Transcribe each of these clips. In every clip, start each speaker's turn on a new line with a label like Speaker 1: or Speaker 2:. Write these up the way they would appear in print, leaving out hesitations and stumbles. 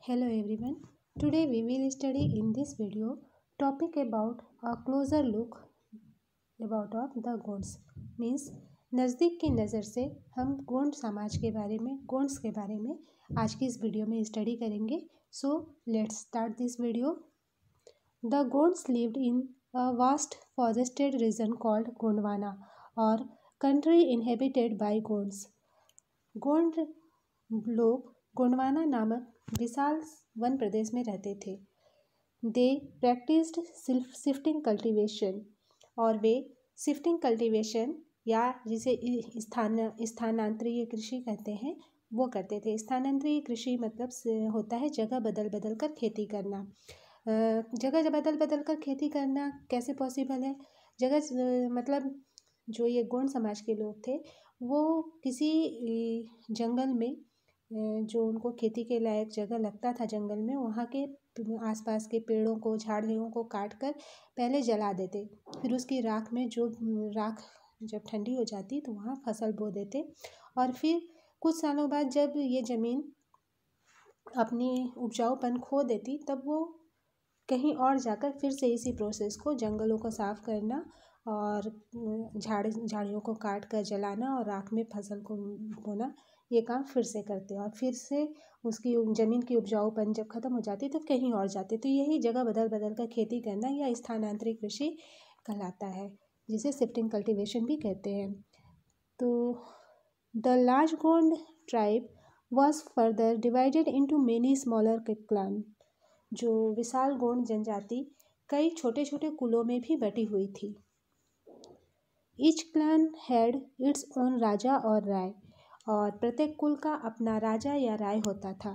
Speaker 1: Hello everyone. Today we will study in this video topic about a closer look about of the Gonds means नज़दीक की नज़र से हम गोंड समाज के बारे में गोंड्स के बारे में आज की इस वीडियो में स्टडी करेंगे. So let's start this video. The Gonds lived in a vast forested region called Gondwana और country inhabited by Gonds. Gond लोग गोंडवाना नामक विशाल वन प्रदेश में रहते थे. दे प्रैक्टिस्ड शिफ्टिंग कल्टीवेशन और वे शिफ्टिंग कल्टीवेशन या जिसे स्थानांतरीय कृषि कहते हैं वो करते थे. स्थानांतरीय कृषि मतलब होता है जगह बदल बदल कर खेती करना. जगह बदल बदल कर खेती करना कैसे पॉसिबल है? जगह मतलब जो ये गोंड समाज के लोग थे वो किसी जंगल में जो उनको खेती के लायक जगह लगता था जंगल में, वहाँ के आसपास के पेड़ों को झाड़ियों को काट कर पहले जला देते. फिर उसकी राख में जो राख जब ठंडी हो जाती तो वहाँ फसल बो देते. और फिर कुछ सालों बाद जब ये ज़मीन अपनी उपजाऊपन खो देती तब वो कहीं और जाकर फिर से इसी प्रोसेस को जंगलों को साफ़ करना और झाड़ियों को काट कर जलाना और राख में फसल को बोना, ये काम फिर से करते और फिर से उसकी ज़मीन की उपजाऊपन जब ख़त्म हो जाती तो कहीं और जाते. तो यही जगह बदल बदल कर खेती करना या स्थानांतरित कृषि कहलाता है, जिसे शिफ्टिंग कल्टीवेशन भी कहते हैं. तो the large Gond tribe was further divided into many smaller clan. जो विशाल गोंड जनजाति कई छोटे छोटे कुलों में भी बटी हुई थी. Each clan had its own raja और राय और प्रत्येक कुल का अपना राजा या राय होता था.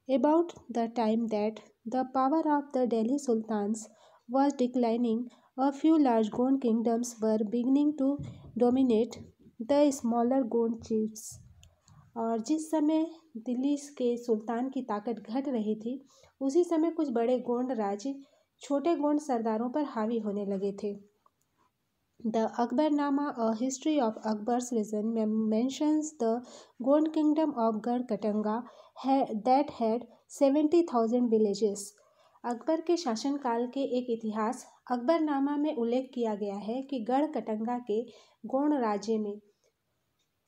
Speaker 1: About the time that the power of the Delhi sultans was declining, a few large Gond kingdoms were beginning to dominate the smaller Gond chiefs. और जिस समय दिल्ली के सुल्तान की ताकत घट रही थी उसी समय कुछ बड़े गोंड राज्य छोटे गोंड सरदारों पर हावी होने लगे थे. The Akbarnama, a history of Akbar's reign, mentions the Gond kingdom of Garha Katanga that had 70,000 villages. Akbar के शासनकाल के एक इतिहास अकबरनामा में उल्लेख किया गया है कि गढ़ कटंगा के गोंड राज्य में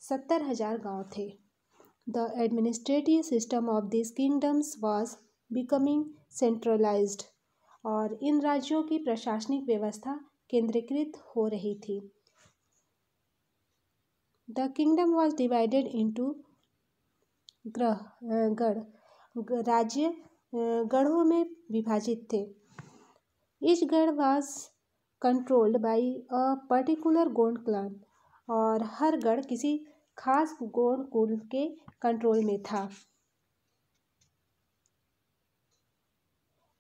Speaker 1: 70,000 गांव थे. The administrative system of these kingdoms was becoming centralized. और इन राज्यों की प्रशासनिक व्यवस्था केंद्रीकृत हो रही थी. The kingdom was divided into गढ़. राज्य गढ़ों में विभाजित थे. Each गढ़ was controlled by a particular Gond clan और हर गढ़ किसी खास गोंड कुल के कंट्रोल में था.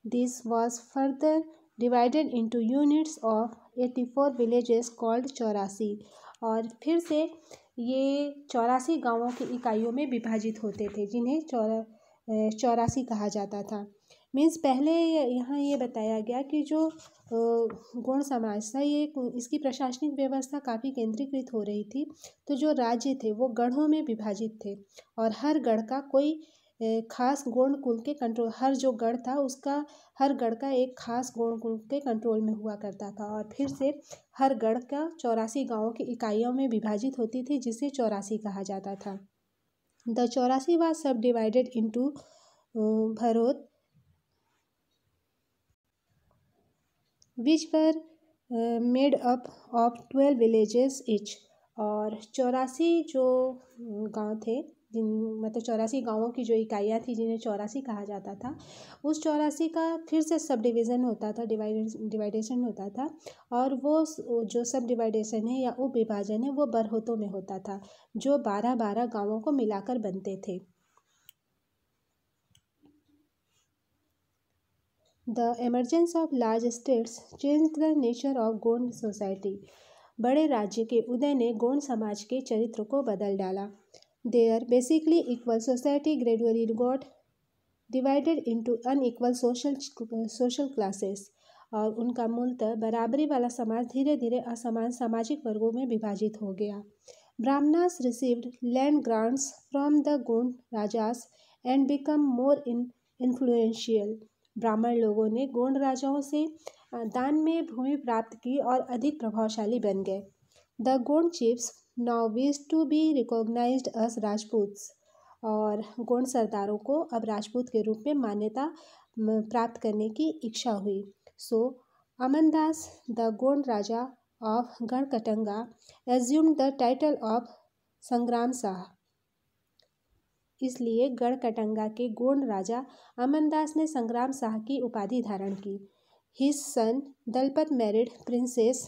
Speaker 1: This was further divided into units of 84 villages called 84. और फिर से ये 84 गांवों की इकाइयों में विभाजित होते थे जिन्हें 84 कहा जाता था. मीन्स पहले यहाँ ये बताया गया कि जो गोंड समाज था ये इसकी प्रशासनिक व्यवस्था काफ़ी केंद्रीकृत हो रही थी. तो जो राज्य थे वो गढ़ों में विभाजित थे और हर गढ़ का कोई खास गोंड कुल के कंट्रोल, हर जो गढ़ था उसका हर गढ़ का एक खास गोंड कुल के कंट्रोल में हुआ करता था. और फिर से हर गढ़ का 84 गांवों की इकाइयों में विभाजित होती थी जिसे 84 कहा जाता था. The 84 was subdivided into barhot which were made up of 12 villages each. और 84 जो गांव थे मतलब 84 गांवों की जो इकाइयाँ थी जिन्हें 84 कहा जाता था, उस 84 का फिर से सब डिवीज़न होता था, डिवाइडेशन होता था. और वो जो सब डिवाइडेशन है या उप विभाजन है वो बरहोतों में होता था जो 12-12 गांवों को मिलाकर बनते थे. The emergence of large states change the nature of Gond society. बड़े राज्य के उदय ने गोंड समाज के चरित्र को बदल डाला. Their basically equal society gradually got divided into unequal social classes. और उनका मूलतः बराबरी वाला समाज धीरे धीरे असमान सामाजिक वर्गों में विभाजित हो गया. Brahmanas received land grants from the Gond rajas and become more influential. ब्राह्मण लोगों ने गोंड राजाओं से दान में भूमि प्राप्त की और अधिक प्रभावशाली बन गए। The Gond chiefs now wish to be recognised as Rajputs, और गोंड सरदारों को अब राजपूत के रूप में मान्यता प्राप्त करने की इच्छा हुई। So Amandas the Gond raja of Garhkatanga assumed the title of Sangram Shah. इसलिए गढ़कटंगा के गोंड राजा अमनदास ने संग्राम शाह की उपाधि धारण की। His son Dalpat married princess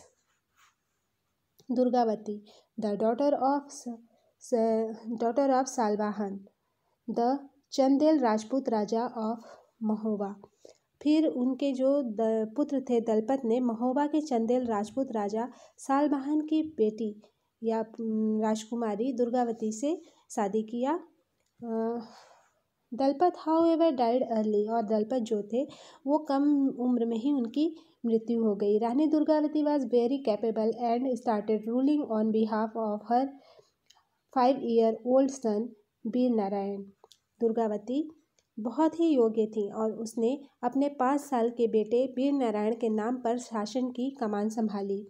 Speaker 1: Durgavati, the daughter of Salvahan, the Chandel Rajput raja of Mahoba. फिर उनके जो पुत्र थे दलपत ने महोबा के चंदेल राजपूत राजा सालवाहन की बेटी या राजकुमारी दुर्गावती से शादी किया। दलपत हाउएवर डाइड अर्ली, और दलपत जो थे वो कम उम्र में ही उनकी मृत्यु हो गई। Rani Durgavati was very capable and started ruling on behalf of her 5-year-old son Vir Narayan. Durgavati बहुत ही योग्य थी और उसने अपने 5 साल के बेटे वीर नारायण के नाम पर शासन की कमान संभाली।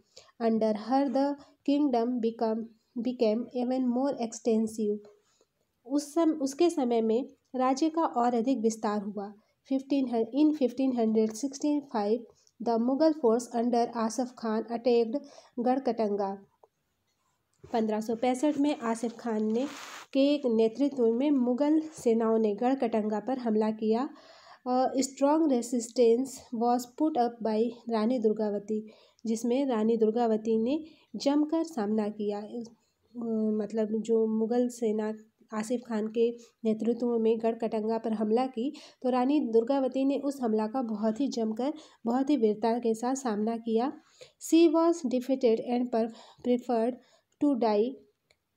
Speaker 1: Under her the kingdom became even more extensive. उसके समय में राज्य का और अधिक विस्तार हुआ। In 1565 the Mughal force under Asif Khan attacked Garhkatanga. 1565 में आसिफ खान के नेतृत्व में मुगल सेनाओं ने गढ़कटंगा पर हमला किया। Strong resistance was put up by rani Durgavati, जिसमें रानी दुर्गावती ने जमकर सामना किया। मतलब जो मुगल सेना आसिफ खान के नेतृत्व में गढ़कटंगा पर हमला की, तो रानी दुर्गावती ने उस हमला का बहुत ही जमकर, बहुत ही वीरता के साथ सामना किया। She was defeated and preferred to die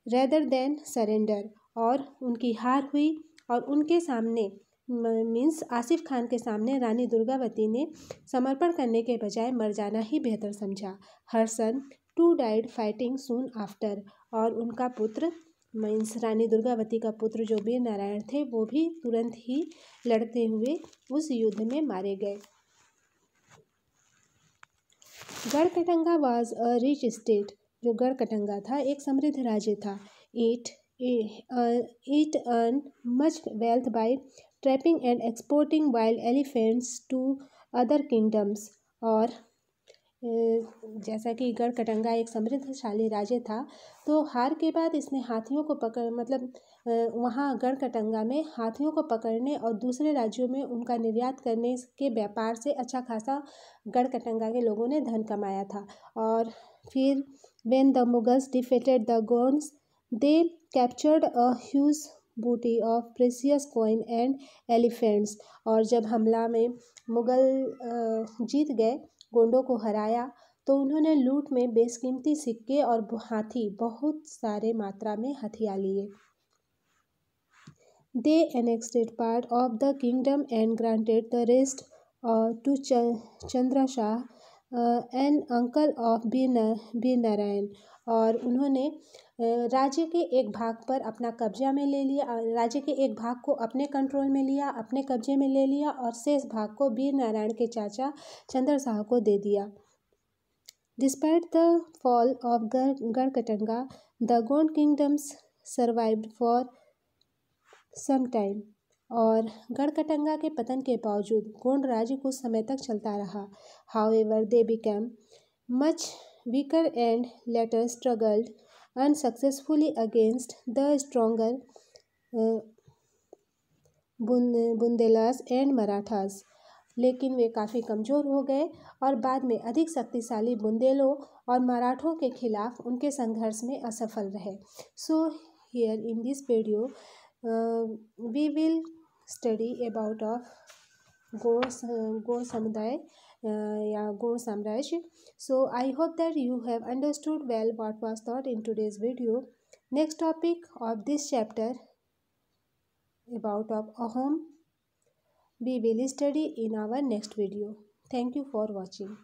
Speaker 1: rather than surrender, और उनकी हार हुई और उनके सामने मीन्स आसिफ खान के सामने रानी दुर्गावती ने समर्पण करने के बजाय मर जाना ही बेहतर समझा। हर सन 2 डाइड फाइटिंग सून आफ्टर, और उनका पुत्र मीन्स रानी दुर्गावती का पुत्र जो वीर नारायण थे वो भी तुरंत ही लड़ते हुए उस युद्ध में मारे गए। Garha Katanga was a rich state, जो गढ़कटंगा था एक समृद्ध राज्य था। It earn much wealth by trapping and exporting wild elephants to other kingdoms, और जैसा कि गढ़कटंगा एक समृद्धशाली राज्य था, तो हार के बाद इसने हाथियों को वहाँ गढ़कटंगा में हाथियों को पकड़ने और दूसरे राज्यों में उनका निर्यात करने के व्यापार से अच्छा खासा गढ़कटंगा के लोगों ने धन कमाया था। और फिर when the Mughals defeated the Gonds, they captured a huge booty of precious coin and elephants, और जब हमला में मुगल जीत गए, गोंडों को हराया, तो उन्होंने लूट में बेशकीमती सिक्के और हाथी बहुत सारे मात्रा में हथिया लिए। They enacted part of the kingdom and granted the rest to Chandra Shah an uncle of Vir Narayan, और उन्होंने राज्य के एक भाग पर अपना कब्जा में ले लिया, राज्य के एक भाग को अपने कंट्रोल में लिया, अपने कब्जे में ले लिया, और शेष भाग को वीर नारायण के चाचा चंद्र शाह को दे दिया। Despite the fall of Garhkatanga, the Gond kingdoms survived for some time, और गढ़कटंगा के पतन के बावजूद गोंड राज्य कुछ समय तक चलता रहा। However they became much weaker and later struggled unsuccessfully against the stronger Bundelas and Marathas, लेकिन वे काफ़ी कमज़ोर हो गए और बाद में अधिक शक्तिशाली बुंदेलों और मराठों के खिलाफ उनके संघर्ष में असफल रहे। So here in this video we will study about of Gond समुदाय या गोंड साम्राज्य. So I hope that you have understood well what was taught in today's video. Next topic of this chapter about of Ahom we will study in our next video. Thank you for watching.